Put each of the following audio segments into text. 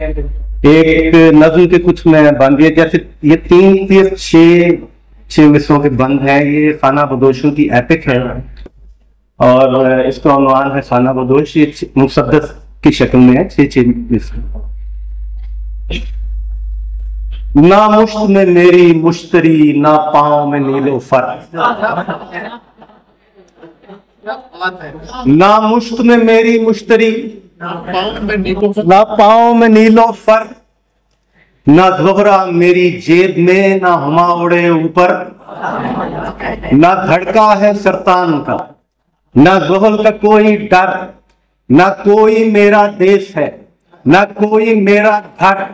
एक नज्म के कुछ में बंद है, जैसे ये 3 से 6 मिसरों के बंद हैं। ये खाना बदोशों की एपिक है और इसका उन्वान है खाना बदोश। ये मुसद्दस की शक्ल में है। 6 मिसर। ना मुश्त में मेरी मुश्तरी, ना पाँव में नीलोफर। ना मुश्त में मेरी मुश्तरी, ना पाँव में नीलोफर। ना ज़ोहरा मेरी जेब में, ना हुमा उड़े ऊपर। ना धड़का है सरतान का, ना ज़ोहल का कोई डर। ना कोई मेरा देश है, ना कोई मेरा घर।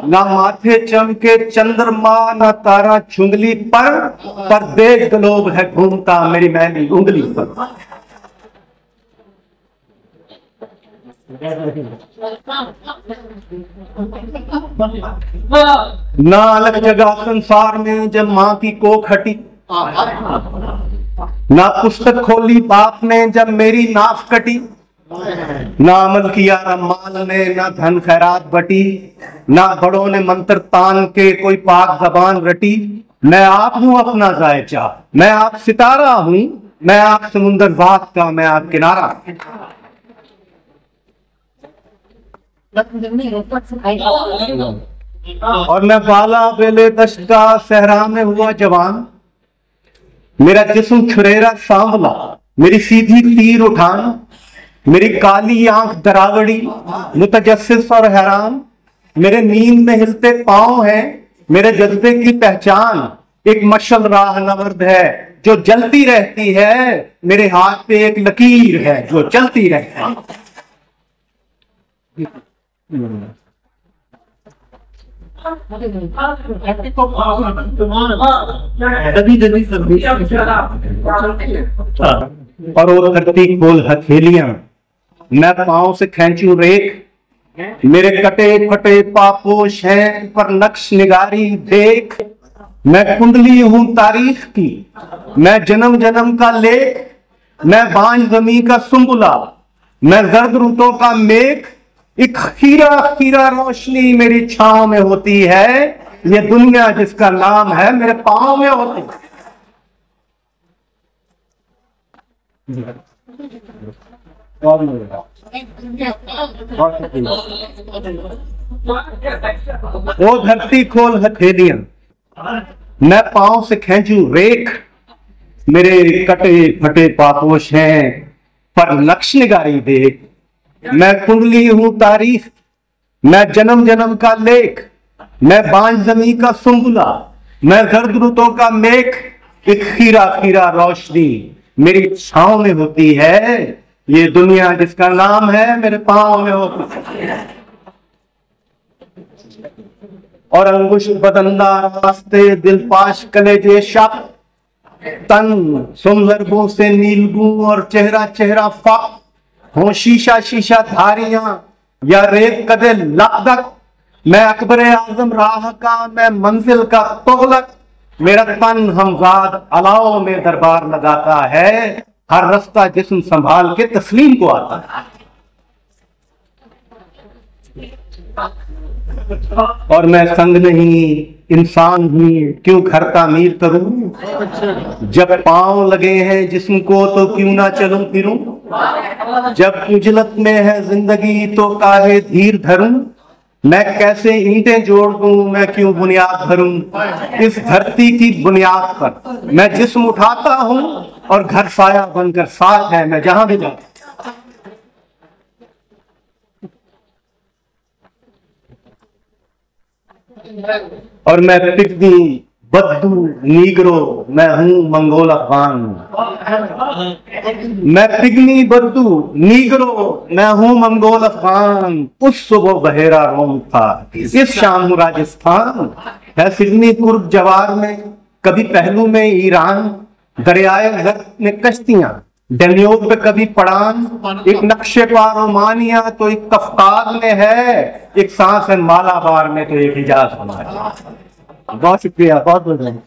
ना माथे चमके चंद्रमा, ना तारा चुंगली पर देख ग्लोब है घूमता मेरी मैली उंगली पर। ना अलग जगह संसार में जब माँ की कोख हटी। ना पुस्तक खोली बाप ने जब मेरी नाफ कटी। ना अमल किया रमाल ने, ना धन खैरात बटी। ना बड़ों ने मंत्र तान के कोई पाक जबान रटी। मैं आप हूं अपना जायचा, मैं आप सितारा हूं, मैं आप समुंदर वात का, मैं आप किनारा। और मैं बाला बेले दश्त का सहरा में हुआ जवान। मेरा जिस्म छुरेरा सांवला, मेरी सीधी तीर उठान। मेरी काली आंख दरावड़ी, मुतजस्सिस और हैरान। मेरे नींद में हिलते पांव हैं, मेरे जज्बे की पहचान। एक मशल राह नवर्द है जो जलती रहती है, मेरे हाथ पे एक लकीर है जो चलती रहती है। और वो धरती खोल हथेलियां, मैं पांव से खींचूं रेख। मेरे कटे फटे पापोश हैं पर नक्श निगारी देख। मैं कुंडली हूं तारीख की, मैं जन्म जन्म का लेख। मैं बांझ जमी का सुंबुला, मैं जर्द रुतों का मेघ। एक खीरा खीरा रोशनी मेरी छांव में होती है। ये दुनिया जिसका नाम है मेरे पांव में होती है। वो धरती खोल हथेलियां, मैं पांव से खींचूं रेख। मेरे कटे फटे पापोश हैं पर नक्श निगारी देख। मैं कुंडली हूं तारीख, मैं जन्म जन्म का लेख। मैं बांझ जमी का सुंबुला, मैं जर्द रुतों का मेघ। एक खीरा खीरा रोशनी मेरी छांव में होती है। ये दुनिया जिसका नाम है मेरे पांव में होती है। और अंगुश बदंदा रास्ते दिलपाश कलेजे शक। तन सुमजरबों से नीलगू और चेहरा चेहरा फाक। हो शीशा शीशा धारियां या रेत कदे लकदक। मैं अकबर आजम राह का, मैं मंजिल का तोगलक। मेरा तन हमजाद अलाव में दरबार लगाता है। हर रास्ता जिस्म संभाल के तस्लीम को आता है। और मैं संग नहीं इंसान हूं, क्यों घर तामीर करूं। जब पांव लगे हैं जिस्म को तो क्यों ना चलूं फिरूं। जब उजलत में है जिंदगी तो काहे धीर धरूं। मैं कैसे ईंटें जोड़ दूं, मैं क्यों बुनियाद भरूं। इस धरती की बुनियाद पर मैं जिस्म उठाता हूं और घर साया बनकर साथ है मैं जहां भी जाता। और मैं पिग्मी बद्दू नीग्रो, मैं हूं मंगोल अफगान। मैं पिग्मी बद्दू नीग्रो, मैं हूं मंगोल अफगान। उस सुबह बहेरा रोम था, इस शाम राजस्थान है। सिडनी कुर्ब जवार में, कभी पहलू में ईरान। दरियाए ज़र्द में कश्तियां, डैन्यूब पे कभी पड़ान। एक नक्शे पार ओमानिया तो एक कफ्तार में है। एक सांस है मालाबार में तो एक हिजाज हमारा। बहुत शुक्रिया, बहुत बहुत